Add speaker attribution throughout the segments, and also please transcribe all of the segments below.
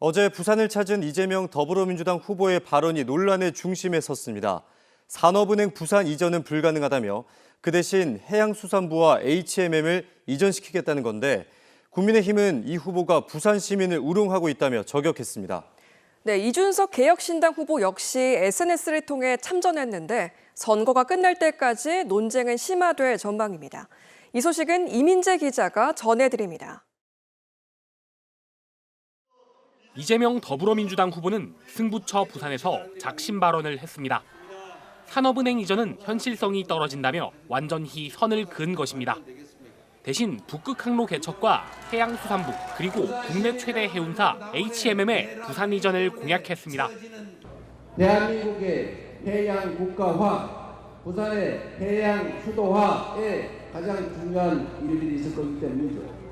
Speaker 1: 어제 부산을 찾은 이재명 더불어민주당 후보의 발언이 논란의 중심에 섰습니다. 산업은행 부산 이전은 불가능하다며 그 대신 해양수산부와 HMM을 이전시키겠다는 건데 국민의힘은 이 후보가 부산 시민을 우롱하고 있다며 저격했습니다.
Speaker 2: 네, 이준석 개혁신당 후보 역시 SNS를 통해 참전했는데 선거가 끝날 때까지 논쟁은 심화될 전망입니다. 이 소식은 이민재 기자가 전해드립니다.
Speaker 3: 이재명 더불어민주당 후보는 승부처 부산에서 작심 발언을 했습니다. 산업은행 이전은 현실성이 떨어진다며 완전히 선을 그은 것입니다. 대신 북극 항로 개척과 해양수산부 그리고 국내 최대 해운사 HMM의 부산 이전을 공약했습니다.
Speaker 4: 대한민국의 해양 국가화, 부산의 해양 수도화에 가장 중요한 일들이 있을 거기 때문이죠.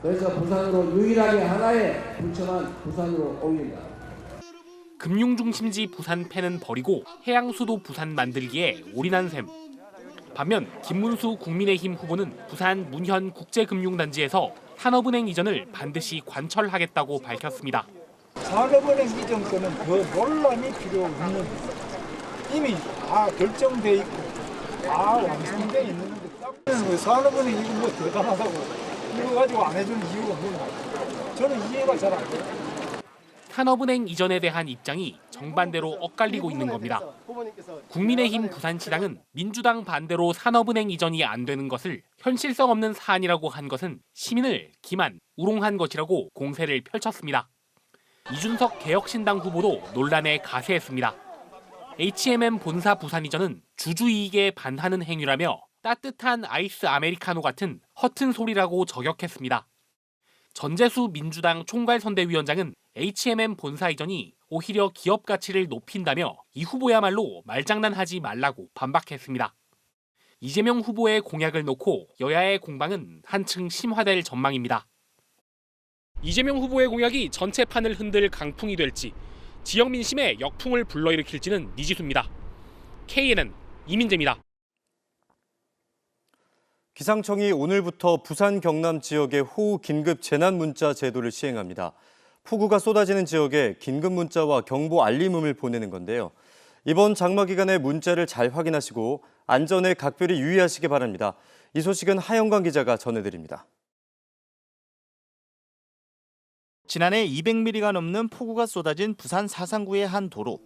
Speaker 4: 그래서 부산으로 유일하게 하나의 부처만 부산으로 올린다.
Speaker 3: 금융중심지 부산 펜은 버리고 해양수도 부산 만들기에 올인한 셈. 반면 김문수 국민의힘 후보는 부산 문현 국제금융단지에서 산업은행 이전을 반드시 관철하겠다고 밝혔습니다.
Speaker 5: 산업은행 이전 거는 더 논란이 필요 없는 이미 다 결정돼 있고 다 완성돼 있는데 왜 산업은행 이거 뭐 대단하다고 이거 가지고 안 해주는 이유가 뭐냐? 저는 이해가 잘 안 돼요.
Speaker 3: 산업은행 이전에 대한 입장이 정반대로 엇갈리고 있는 겁니다. 국민의힘 부산시당은 민주당 반대로 산업은행 이전이 안 되는 것을 현실성 없는 사안이라고 한 것은 시민을 기만, 우롱한 것이라고 공세를 펼쳤습니다. 이준석 개혁신당 후보도 논란에 가세했습니다. HMM 본사 부산 이전은 주주이익에 반하는 행위라며 따뜻한 아이스 아메리카노 같은 허튼 소리라고 저격했습니다. 전재수 민주당 총괄선대위원장은 HMM 본사 이전이 오히려 기업 가치를 높인다며 이 후보야말로 말장난하지 말라고 반박했습니다. 이재명 후보의 공약을 놓고 여야의 공방은 한층 심화될 전망입니다. 이재명 후보의 공약이 전체 판을 흔들 강풍이 될지 지역 민심에 역풍을 불러일으킬지는 미지수입니다. KNN 이민재입니다.
Speaker 1: 기상청이 오늘부터 부산 경남 지역에 호우 긴급 재난 문자 제도를 시행합니다. 폭우가 쏟아지는 지역에 긴급 문자와 경보 알림음을 보내는 건데요. 이번 장마 기간에 문자를 잘 확인하시고 안전에 각별히 유의하시기 바랍니다. 이 소식은 하영광 기자가 전해드립니다.
Speaker 6: 지난해 200mm가 넘는 폭우가 쏟아진 부산 사상구의 한 도로.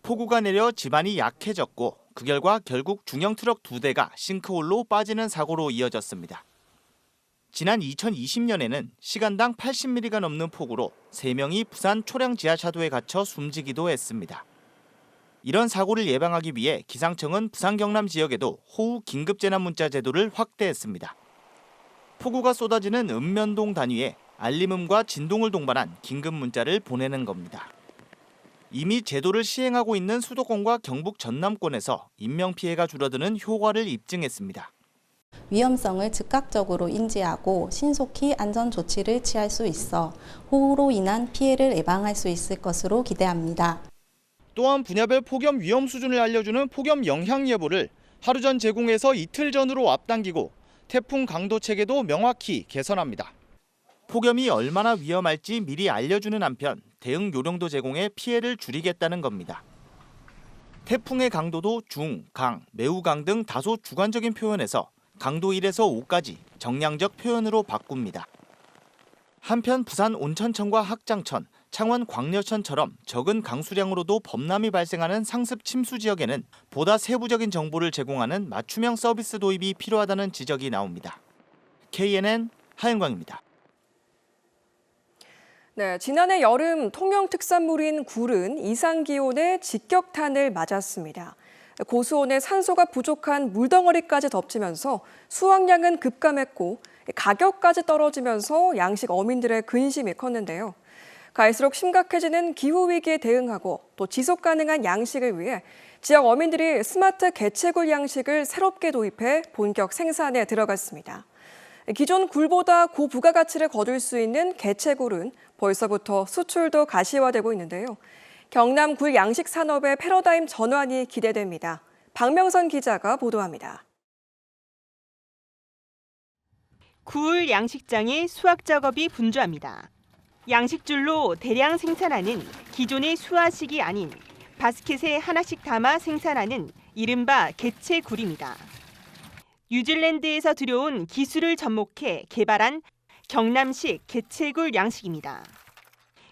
Speaker 6: 폭우가 내려 지반이 약해졌고 그 결과 결국 중형 트럭 2대가 싱크홀로 빠지는 사고로 이어졌습니다. 지난 2020년에는 시간당 80mm가 넘는 폭우로 3명이 부산 초량 지하차도에 갇혀 숨지기도 했습니다. 이런 사고를 예방하기 위해 기상청은 부산 경남 지역에도 호우 긴급재난문자 제도를 확대했습니다. 폭우가 쏟아지는 읍면동 단위에 알림음과 진동을 동반한 긴급문자를 보내는 겁니다. 이미 제도를 시행하고 있는 수도권과 경북 전남권에서 인명피해가 줄어드는 효과를 입증했습니다.
Speaker 7: 위험성을 즉각적으로 인지하고 신속히 안전조치를 취할 수 있어 호우로 인한 피해를 예방할 수 있을 것으로 기대합니다.
Speaker 6: 또한 분야별 폭염 위험 수준을 알려주는 폭염 영향 예보를 하루 전 제공해서 이틀 전으로 앞당기고 태풍 강도 체계도 명확히 개선합니다. 폭염이 얼마나 위험할지 미리 알려주는 한편 대응 요령도 제공해 피해를 줄이겠다는 겁니다. 태풍의 강도도 중, 강, 매우 강 등 다소 주관적인 표현에서 강도 1에서 5까지 정량적 표현으로 바꿉니다. 한편 부산 온천천과 학장천, 창원 광려천처럼 적은 강수량으로도 범람이 발생하는 상습 침수 지역에는 보다 세부적인 정보를 제공하는 맞춤형 서비스 도입이 필요하다는 지적이 나옵니다. KNN 하영광입니다.
Speaker 2: 네, 지난해 여름 통영 특산물인 굴은 이상기온의 직격탄을 맞았습니다. 고수온에 산소가 부족한 물덩어리까지 덮치면서 수확량은 급감했고 가격까지 떨어지면서 양식 어민들의 근심이 컸는데요. 갈수록 심각해지는 기후위기에 대응하고 또 지속가능한 양식을 위해 지역 어민들이 스마트 개체굴 양식을 새롭게 도입해 본격 생산에 들어갔습니다. 기존 굴보다 고부가가치를 거둘 수 있는 개체굴은 벌써부터 수출도 가시화되고 있는데요. 경남 굴 양식 산업의 패러다임 전환이 기대됩니다. 박명선 기자가 보도합니다.
Speaker 8: 굴 양식장의 수확 작업이 분주합니다. 양식줄로 대량 생산하는 기존의 수화식이 아닌 바스켓에 하나씩 담아 생산하는 이른바 개체굴입니다. 뉴질랜드에서 들여온 기술을 접목해 개발한 경남식 개체굴 양식입니다.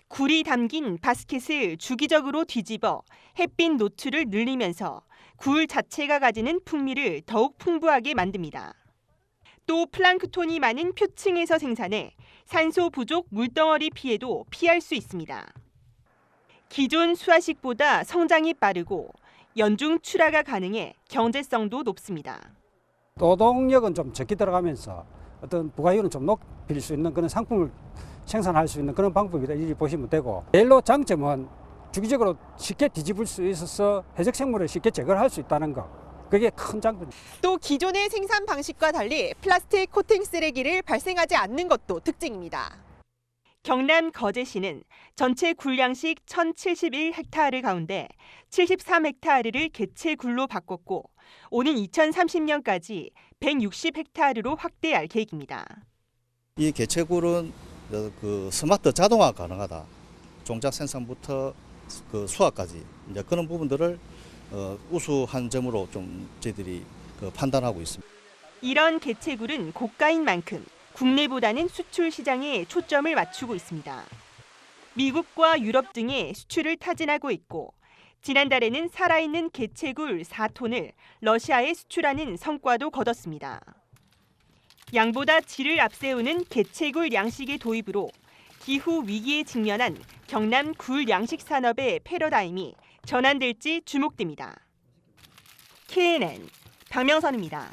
Speaker 8: 굴이 담긴 바스켓을 주기적으로 뒤집어 햇빛 노출을 늘리면서 굴 자체가 가지는 풍미를 더욱 풍부하게 만듭니다. 또 플랑크톤이 많은 표층에서 생산해 산소 부족 물덩어리 피해도 피할 수 있습니다. 기존 수화식보다 성장이 빠르고 연중 출하가 가능해 경제성도 높습니다.
Speaker 5: 노동력은 좀 적게 들어가면서 어떤 부가율은 좀 높일 수 있는 그런 상품을 생산할 수 있는 그런 방법이다 이렇게 보시면 되고, 벨로 장점은 주기적으로 쉽게 뒤집을 수 있어서 해적 생물을 쉽게 제거를 할 수 있다는 거, 그게 큰 장점입니다.
Speaker 8: 또 기존의 생산 방식과 달리 플라스틱 코팅 쓰레기를 발생하지 않는 것도 특징입니다. 경남 거제시는 전체 굴 양식 1,071헥타르 가운데 73헥타르를 개체굴로 바꿨고 오는 2030년까지 160헥타르로 확대할 계획입니다.
Speaker 9: 이 개체굴은 그 스마트 자동화 가능하다. 종작 생산부터 그 수확까지 이제 그런 부분들을 우수한 점으로 좀 저희들이 판단하고 있습니다.
Speaker 8: 이런 개체굴은 고가인 만큼 국내보다는 수출 시장에 초점을 맞추고 있습니다. 미국과 유럽 등에 수출을 타진하고 있고 지난달에는 살아있는 개체굴 4톤을 러시아에 수출하는 성과도 거뒀습니다. 양보다 질을 앞세우는 개체굴 양식의 도입으로 기후 위기에 직면한 경남 굴 양식 산업의 패러다임이 전환될지 주목됩니다. KNN 박명선입니다.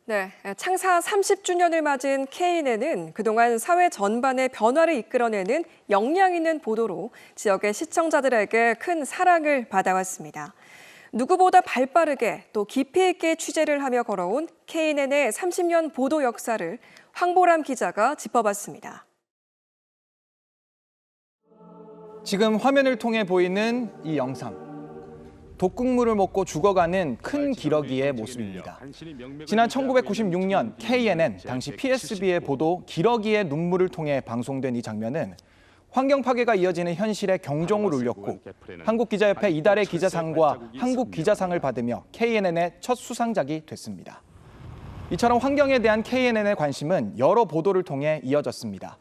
Speaker 2: 네, 창사 30주년을 맞은 KNN은 그동안 사회 전반의 변화를 이끌어내는 역량 있는 보도로 지역의 시청자들에게 큰 사랑을 받아왔습니다. 누구보다 발빠르게 또 깊이 있게 취재를 하며 걸어온 KNN의 30년 보도 역사를 황보람 기자가 짚어봤습니다.
Speaker 10: 지금 화면을 통해 보이는 이 영상. 독극물을 먹고 죽어가는 큰 기러기의 모습입니다. 지난 1996년 KNN, 당시 PSB의 보도 기러기의 눈물을 통해 방송된 이 장면은 환경 파괴가 이어지는 현실에 경종을 울렸고 한국기자협회 이달의 기자상과 한국기자상을 받으며 KNN의 첫 수상작이 됐습니다. 이처럼 환경에 대한 KNN의 관심은 여러 보도를 통해 이어졌습니다.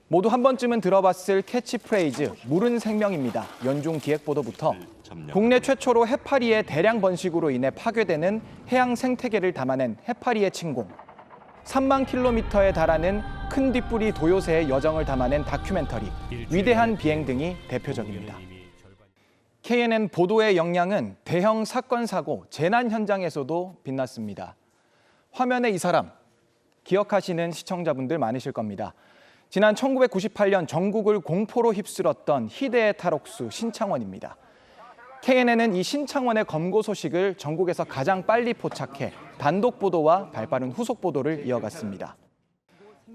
Speaker 10: 모두 한 번쯤은 들어봤을 캐치프레이즈 물은 생명입니다. 연중 기획보도부터 국내 최초로 해파리의 대량 번식으로 인해 파괴되는 해양 생태계를 담아낸 해파리의 침공, 3만 킬로미터에 달하는 큰 뒷부리 도요새의 여정을 담아낸 다큐멘터리 위대한 비행 등이 대표적입니다. KNN 보도의 역량은 대형 사건, 사고, 재난 현장에서도 빛났습니다. 화면에 이 사람 기억하시는 시청자분들 많으실 겁니다. 지난 1998년 전국을 공포로 휩쓸었던 희대의 탈옥수 신창원입니다. KNN은 이 신창원의 검거 소식을 전국에서 가장 빨리 포착해 단독 보도와 발빠른 후속 보도를 이어갔습니다.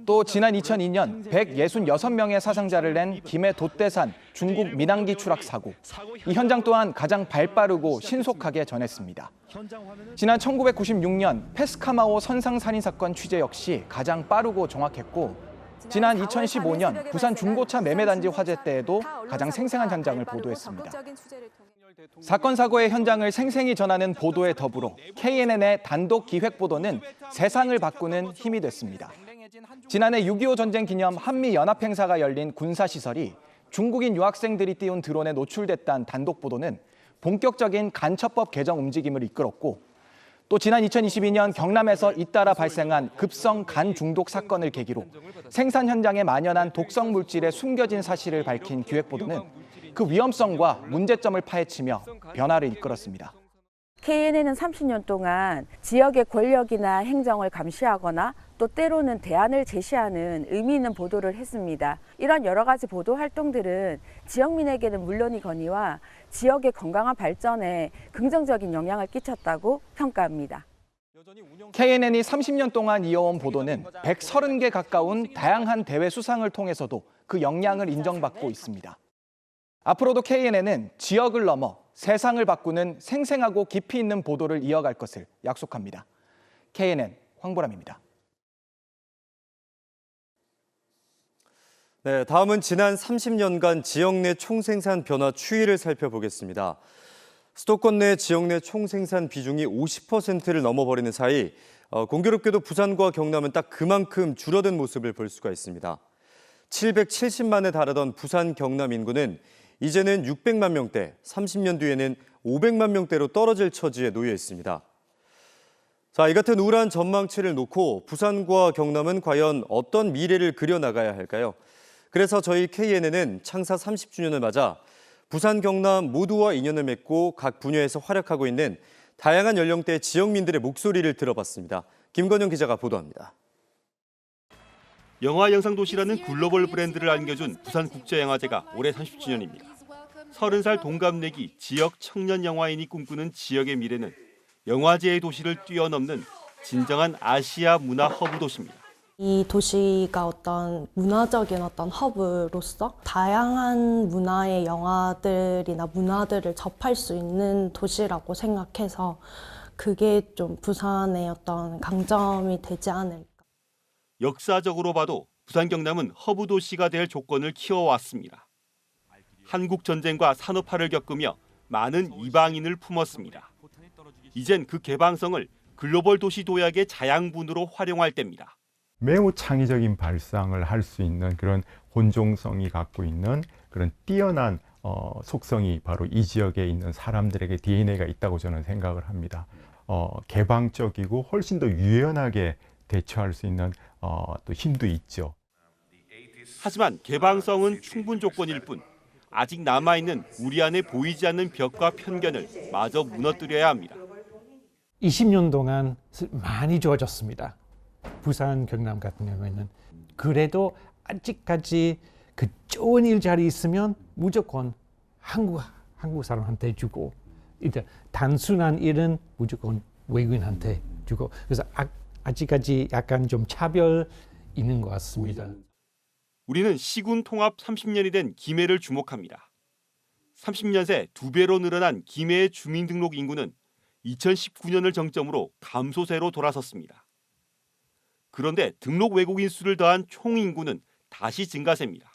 Speaker 10: 또 지난 2002년 166명의 사상자를 낸 김해 돛대산 중국 민항기 추락 사고. 이 현장 또한 가장 발빠르고 신속하게 전했습니다. 지난 1996년 페스카마오 선상살인 사건 취재 역시 가장 빠르고 정확했고 지난 2015년 부산 중고차 매매단지 화재 때에도 가장 생생한 현장을 보도했습니다. 사건 사고의 현장을 생생히 전하는 보도에 더불어 KNN의 단독 기획 보도는 세상을 바꾸는 힘이 됐습니다. 지난해 6.25 전쟁 기념 한미연합행사가 열린 군사시설이 중국인 유학생들이 띄운 드론에 노출됐다는 단독 보도는 본격적인 간첩법 개정 움직임을 이끌었고 또 지난 2022년 경남에서 잇따라 발생한 급성 간 중독 사건을 계기로 생산 현장에 만연한 독성 물질의 숨겨진 사실을 밝힌 기획보도는 그 위험성과 문제점을 파헤치며 변화를 이끌었습니다.
Speaker 11: KNN은 30년 동안 지역의 권력이나 행정을 감시하거나 또 때로는 대안을 제시하는 의미 있는 보도를 했습니다. 이런 여러 가지 보도 활동들은 지역민에게는 물론이거니와 지역의 건강한 발전에 긍정적인 영향을 끼쳤다고 평가합니다.
Speaker 10: KNN이 30년 동안 이어온 보도는 130개 가까운 다양한 대회 수상을 통해서도 그 역량을 인정받고 있습니다. 앞으로도 KNN은 지역을 넘어 세상을 바꾸는 생생하고 깊이 있는 보도를 이어갈 것을 약속합니다. KNN 황보람입니다.
Speaker 1: 네, 다음은 지난 30년간 지역 내 총생산 변화 추이를 살펴보겠습니다. 수도권 내 지역 내 총생산 비중이 50%를 넘어버리는 사이 공교롭게도 부산과 경남은 딱 그만큼 줄어든 모습을 볼 수가 있습니다. 770만에 달하던 부산 경남 인구는 이제는 600만 명대, 30년 뒤에는 500만 명대로 떨어질 처지에 놓여 있습니다. 자, 이 같은 우울한 전망치를 놓고 부산과 경남은 과연 어떤 미래를 그려나가야 할까요? 그래서 저희 KNN은 창사 30주년을 맞아 부산, 경남 모두와 인연을 맺고 각 분야에서 활약하고 있는 다양한 연령대의 지역민들의 목소리를 들어봤습니다. 김건영 기자가 보도합니다.
Speaker 12: 영화 영상도시라는 글로벌 브랜드를 안겨준 부산국제영화제가 올해 30주년입니다. 30살 동갑내기 지역 청년 영화인이 꿈꾸는 지역의 미래는 영화제의 도시를 뛰어넘는 진정한 아시아 문화 허브 도시입니다.
Speaker 13: 이 도시가 어떤 문화적인 어떤 허브로서 다양한 문화의 영화들이나 문화들을 접할 수 있는 도시라고 생각해서 그게 좀 부산의 어떤 강점이 되지 않을까.
Speaker 12: 역사적으로 봐도 부산 경남은 허브 도시가 될 조건을 키워왔습니다. 한국 전쟁과 산업화를 겪으며 많은 이방인을 품었습니다. 이젠 그 개방성을 글로벌 도시 도약의 자양분으로 활용할 때입니다.
Speaker 14: 매우 창의적인 발상을 할 수 있는 그런 혼종성이 갖고 있는 그런 뛰어난 속성이 바로 이 지역에 있는 사람들에게 DNA가 있다고 저는 생각을 합니다. 개방적이고 훨씬 더 유연하게 대처할 수 있는 또 힘도 있죠.
Speaker 12: 하지만 개방성은 충분 조건일 뿐 아직 남아있는 우리 안에 보이지 않는 벽과 편견을 마저 무너뜨려야 합니다.
Speaker 15: 20년 동안 많이 좋아졌습니다. 부산, 경남 같은 경우에는. 그래도 아직까지 그 좋은 일자리 있으면 무조건 한국 사람한테 주고, 일단 단순한 일은 무조건 외국인한테 주고, 그래서 아직까지 약간 좀 차별 있는 것 같습니다.
Speaker 12: 우리는 시군 통합 30년이 된 김해를 주목합니다. 30년 새 2배로 늘어난 김해의 주민등록 인구는 2019년을 정점으로 감소세로 돌아섰습니다. 그런데 등록 외국인 수를 더한 총 인구는 다시 증가세입니다.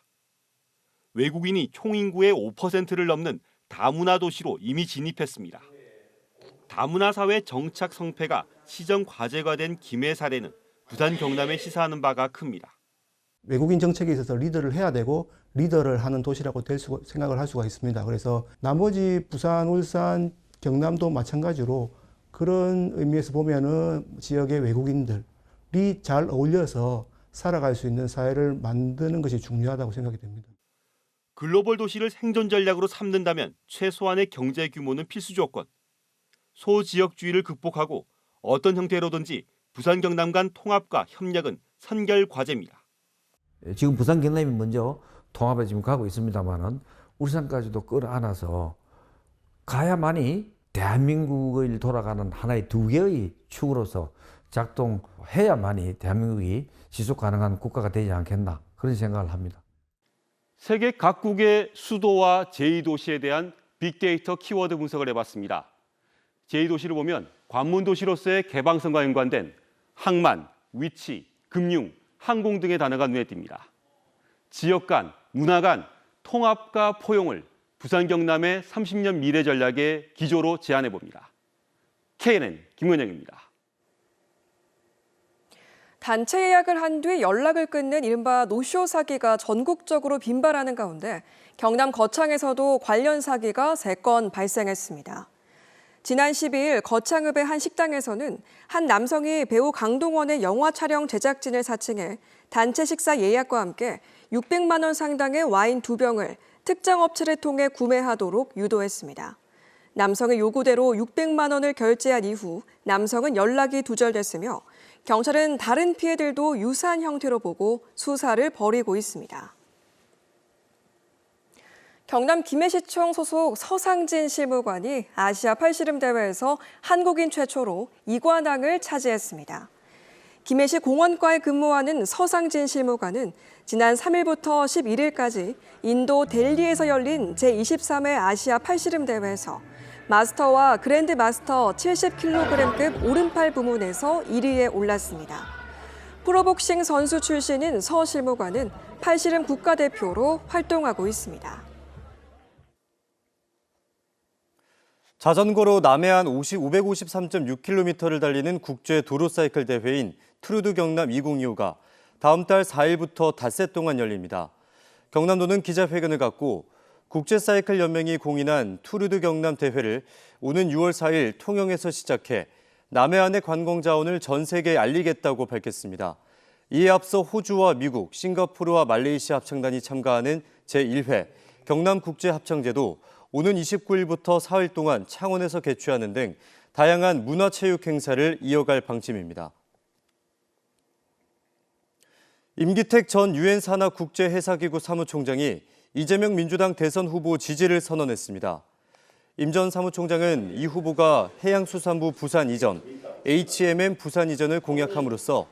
Speaker 12: 외국인이 총 인구의 5%를 넘는 다문화 도시로 이미 진입했습니다. 다문화 사회 정착 성패가 시정 과제가 된 김해 사례는 부산 경남에 시사하는 바가 큽니다.
Speaker 16: 외국인 정책에 있어서 리더를 해야 되고 리더를 하는 도시라고 생각을 할 수가 있습니다. 그래서 나머지 부산, 울산, 경남도 마찬가지로 그런 의미에서 보면은 지역의 외국인들이 잘 어울려서 살아갈 수 있는 사회를 만드는 것이 중요하다고 생각이 됩니다.
Speaker 12: 글로벌 도시를 생존 전략으로 삼는다면 최소한의 경제 규모는 필수 조건. 소지역주의를 극복하고 어떤 형태로든지 부산 경남 간 통합과 협력은 선결 과제입니다.
Speaker 17: 지금 부산 경남이 먼저 통합에 지금 가고 있습니다만은 울산까지도 끌어안아서 가야만이 대한민국을 돌아가는 하나의 두 개의 축으로서 작동해야만이 대한민국이 지속 가능한 국가가 되지 않겠나 그런 생각을 합니다.
Speaker 12: 세계 각국의 수도와 제2도시에 대한 빅데이터 키워드 분석을 해봤습니다. 제2도시를 보면 관문도시로서의 개방성과 연관된 항만, 위치, 금융, 항공 등의 단어가 눈에 띕니다. 지역 간, 문화 간 통합과 포용을 부산 경남의 30년 미래 전략의 기조로 제안해 봅니다. KNN 김건영입니다.
Speaker 2: 단체 예약을 한 뒤 연락을 끊는 이른바 노쇼 사기가 전국적으로 빈발하는 가운데 경남 거창에서도 관련 사기가 3건 발생했습니다. 지난 12일 거창읍의 한 식당에서는 한 남성이 배우 강동원의 영화 촬영 제작진을 사칭해 단체 식사 예약과 함께 600만 원 상당의 와인 2병을 특정 업체를 통해 구매하도록 유도했습니다. 남성의 요구대로 600만 원을 결제한 이후 남성은 연락이 두절됐으며 경찰은 다른 피해들도 유사한 형태로 보고 수사를 벌이고 있습니다. 경남 김해시청 소속 서상진 실무관이 아시아 팔씨름 대회에서 한국인 최초로 2관왕을 차지했습니다. 김해시 공원과에 근무하는 서상진 실무관은 지난 3일부터 11일까지 인도 델리에서 열린 제23회 아시아 팔씨름 대회에서 마스터와 그랜드 마스터 70kg급 오른팔 부문에서 1위에 올랐습니다. 프로복싱 선수 출신인 서 실무관은 팔씨름 국가대표로 활동하고 있습니다.
Speaker 1: 자전거로 남해안 553.6km를 달리는 국제 도로사이클 대회인 트루드 경남 2025가 다음 달 4일부터 닷새 동안 열립니다. 경남도는 기자회견을 갖고 국제사이클 연맹이 공인한 투르드 경남 대회를 오는 6월 4일 통영에서 시작해 남해안의 관광자원을 전 세계에 알리겠다고 밝혔습니다. 이에 앞서 호주와 미국, 싱가포르와 말레이시아 합창단이 참가하는 제1회 경남국제합창제도 오는 29일부터 4일 동안 창원에서 개최하는 등 다양한 문화체육 행사를 이어갈 방침입니다. 임기택 전 유엔 산하 국제해사기구 사무총장이 이재명 민주당 대선 후보 지지를 선언했습니다. 임 전 사무총장은 이 후보가 해양수산부 부산 이전, HMM 부산 이전을 공약함으로써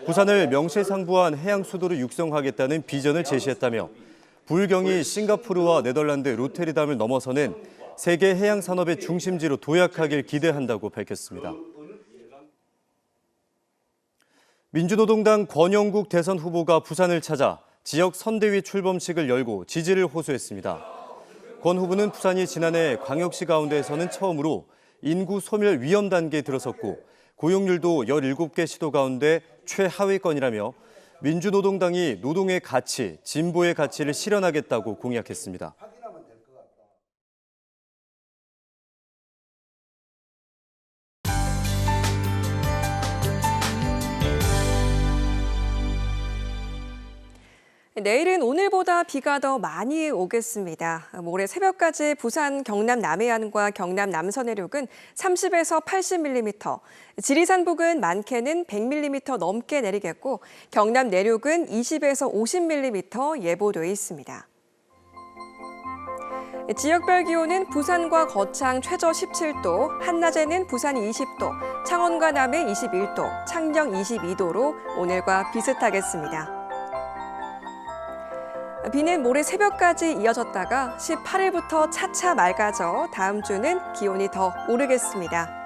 Speaker 1: 부산을 명실상부한 해양수도로 육성하겠다는 비전을 제시했다며 부울경이 싱가포르와 네덜란드, 로테르담을 넘어서는 세계 해양산업의 중심지로 도약하길 기대한다고 밝혔습니다. 민주노동당 권영국 대선 후보가 부산을 찾아 지역 선대위 출범식을 열고 지지를 호소했습니다. 권 후보는 부산이 지난해 광역시 가운데에서는 처음으로 인구 소멸 위험 단계에 들어섰고 고용률도 17개 시도 가운데 최하위권이라며 민주노동당이 노동의 가치, 진보의 가치를 실현하겠다고 공약했습니다.
Speaker 2: 내일은 오늘보다 비가 더 많이 오겠습니다. 모레 새벽까지 부산 경남 남해안과 경남 남서 내륙은 30에서 80mm, 지리산 북은 많게는 100mm 넘게 내리겠고 경남 내륙은 20에서 50mm 예보돼 있습니다. 지역별 기온은 부산과 거창 최저 17도, 한낮에는 부산이 20도, 창원과 남해 21도, 창녕 22도로 오늘과 비슷하겠습니다. 비는 모레 새벽까지 이어졌다가 18일부터 차차 맑아져 다음 주는 기온이 더 오르겠습니다.